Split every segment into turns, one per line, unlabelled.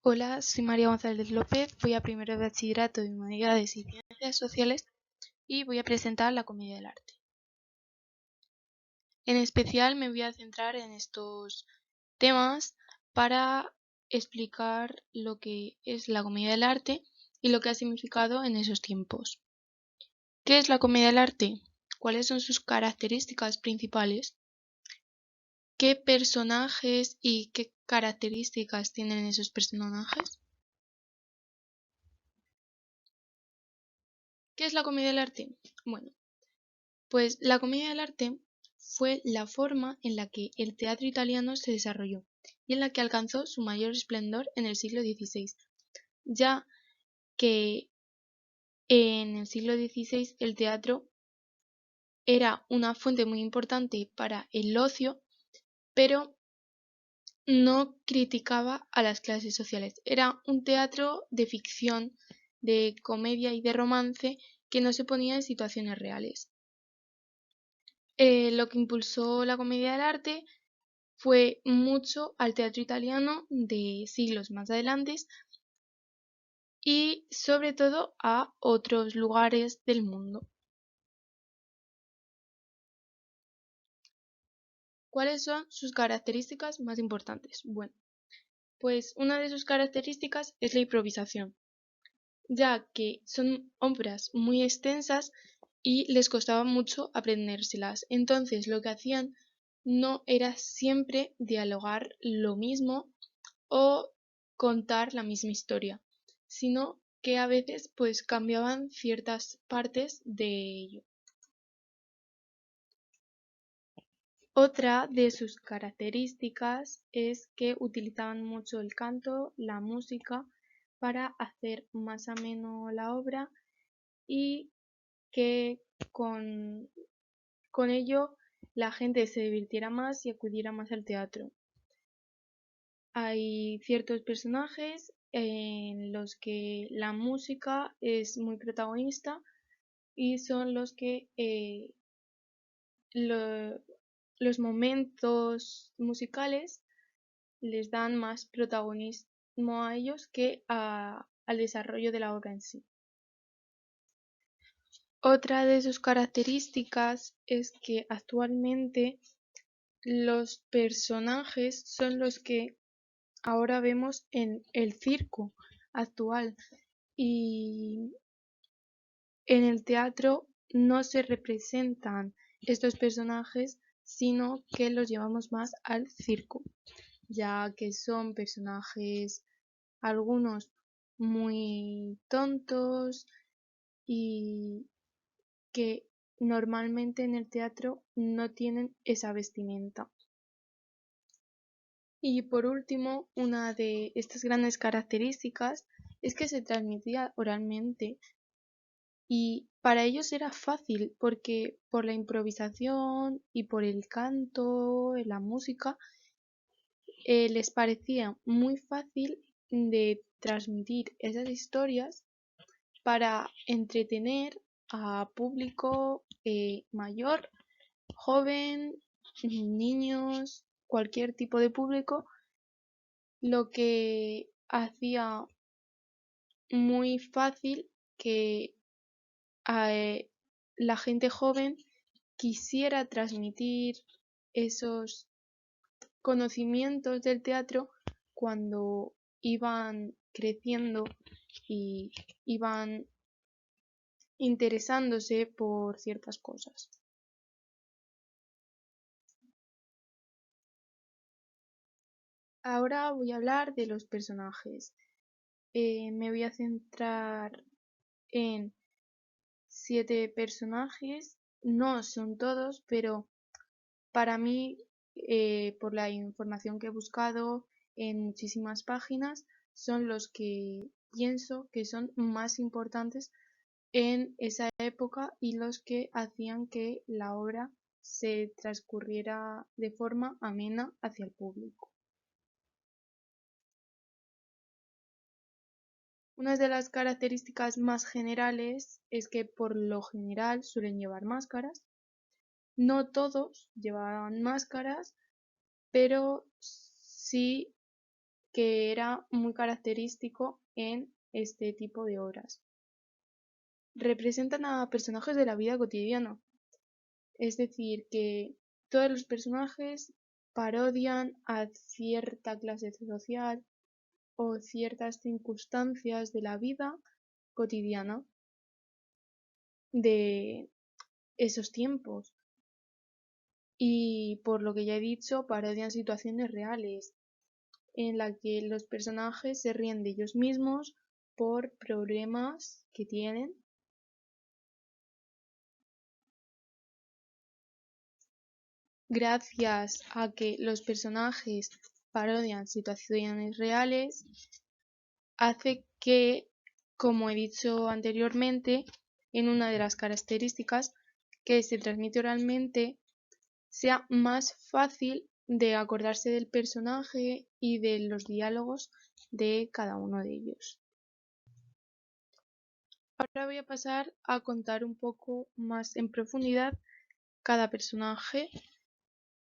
Hola, soy María González López, voy a primero de bachillerato de Humanidades y Ciencias Sociales y voy a presentar la comedia del arte. En especial me voy a centrar en estos temas para explicar lo que es la comedia del arte y lo que ha significado en esos tiempos. ¿Qué es la comedia del arte? ¿Cuáles son sus características principales? ¿Qué personajes y qué características tienen esos personajes? ¿Qué es la comedia del arte? Bueno, pues la comedia del arte fue la forma en la que el teatro italiano se desarrolló y en la que alcanzó su mayor esplendor en el siglo XVI, ya que en el siglo XVI el teatro era una fuente muy importante para el ocio, pero no criticaba a las clases sociales. Era un teatro de ficción, de comedia y de romance que no se ponía en situaciones reales. Lo que impulsó la comedia del arte fue mucho al teatro italiano de siglos más adelante y sobre todo a otros lugares del mundo. ¿Cuáles son sus características más importantes? Bueno, pues una de sus características es la improvisación, ya que son obras muy extensas y les costaba mucho aprendérselas. Entonces lo que hacían no era siempre dialogar lo mismo o contar la misma historia, sino que a veces pues cambiaban ciertas partes de ello. Otra de sus características es que utilizaban mucho el canto, la música, para hacer más ameno la obra y que con ello la gente se divirtiera más y acudiera más al teatro. Hay ciertos personajes en los que la música es muy protagonista y son los que lo- los momentos musicales les dan más protagonismo a ellos que al desarrollo de la obra en sí. Otra de sus características es que actualmente los personajes son los que ahora vemos en el circo actual y en el teatro no se representan estos personajes, sino que los llevamos más al circo, ya que son personajes algunos muy tontos y que normalmente en el teatro no tienen esa vestimenta. Y por último, una de estas grandes características es que se transmitía oralmente y para ellos era fácil porque por la improvisación y por el canto, la música, les parecía muy fácil de transmitir esas historias para entretener a público mayor, joven, niños, cualquier tipo de público, lo que hacía muy fácil que la gente joven quisiera transmitir esos conocimientos del teatro cuando iban creciendo y iban interesándose por ciertas cosas. Ahora voy a hablar de los personajes. Me voy a centrar en 7 personajes. No son todos, pero para mí, por la información que he buscado en muchísimas páginas, son los que pienso que son más importantes en esa época y los que hacían que la obra se transcurriera de forma amena hacia el público. Una de las características más generales es que por lo general suelen llevar máscaras. No todos llevaban máscaras, pero sí que era muy característico en este tipo de obras. Representan a personajes de la vida cotidiana, es decir, que todos los personajes parodian a cierta clase social o ciertas circunstancias de la vida cotidiana de esos tiempos. Y por lo que ya he dicho, parodian situaciones reales en las que los personajes se ríen de ellos mismos por problemas que tienen. Gracias a que los personajes parodian situaciones reales, hace que, como he dicho anteriormente, en una de las características que se transmite oralmente, sea más fácil de acordarse del personaje y de los diálogos de cada uno de ellos. Ahora voy a pasar a contar un poco más en profundidad cada personaje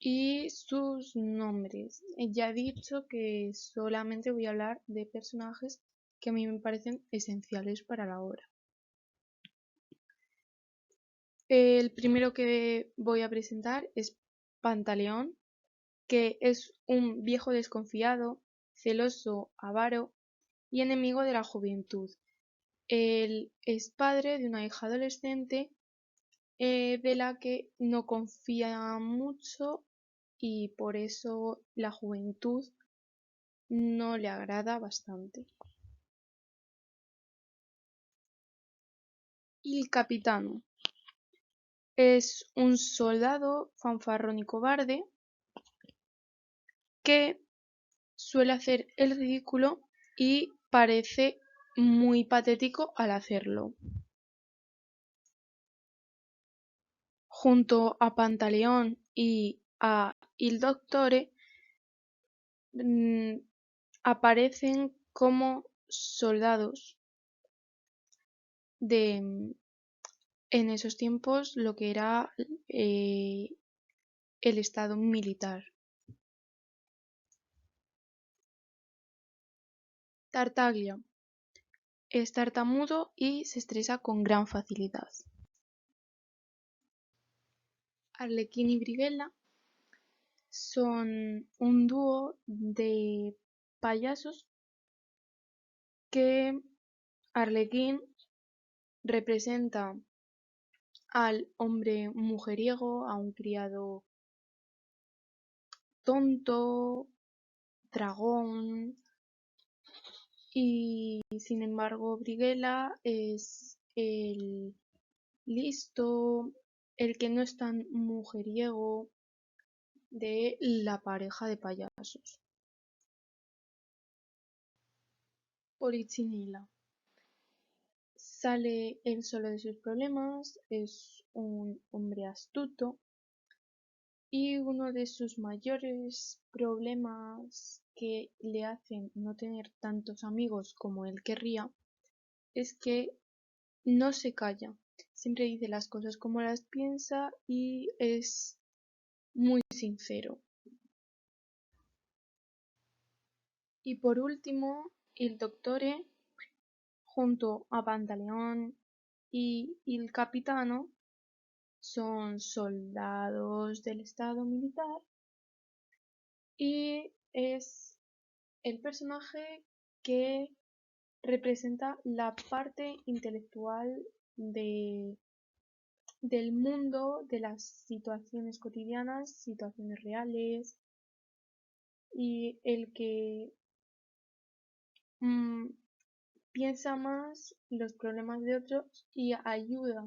y sus nombres. Ya he dicho que solamente voy a hablar de personajes que a mí me parecen esenciales para la obra. El primero que voy a presentar es Pantaleón, que es un viejo desconfiado, celoso, avaro y enemigo de la juventud. Él es padre de una hija adolescente de la que no confía mucho y por eso la juventud no le agrada bastante. Il capitano es un soldado fanfarrón y cobarde que suele hacer el ridículo y parece muy patético al hacerlo. Junto a Pantaleón y a Il Dottore aparecen como soldados de en esos tiempos lo que era el estado militar. Tartaglia es tartamudo y se estresa con gran facilidad. Arlequín y Brighella son un dúo de payasos que Arlequín representa al hombre mujeriego, a un criado tonto, dragón, y sin embargo Brighella es el listo, el que no es tan mujeriego de la pareja de payasos. Polichinela sale él solo de sus problemas, es un hombre astuto y uno de sus mayores problemas que le hacen no tener tantos amigos como él querría es que no se calla, siempre dice las cosas como las piensa y es muy sincero. Y por último, il Dottore, junto a Pantaleón y il Capitano, son soldados del estado militar y es el personaje que representa la parte intelectual del mundo, de las situaciones cotidianas, situaciones reales, y el que piensa más los problemas de otros y ayuda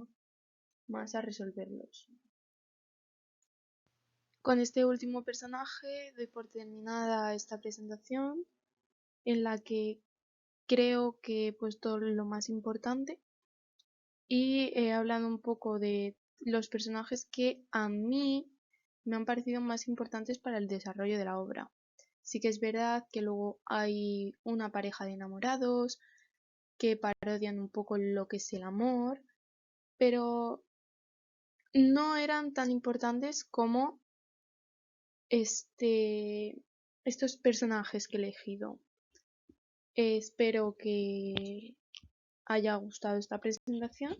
más a resolverlos. Con este último personaje doy por terminada esta presentación en la que creo que he puesto lo más importante y he hablado un poco de los personajes que a mí me han parecido más importantes para el desarrollo de la obra. Sí que es verdad que luego hay una pareja de enamorados que parodian un poco lo que es el amor, pero no eran tan importantes como este estos personajes que he elegido. Espero que haya gustado esta presentación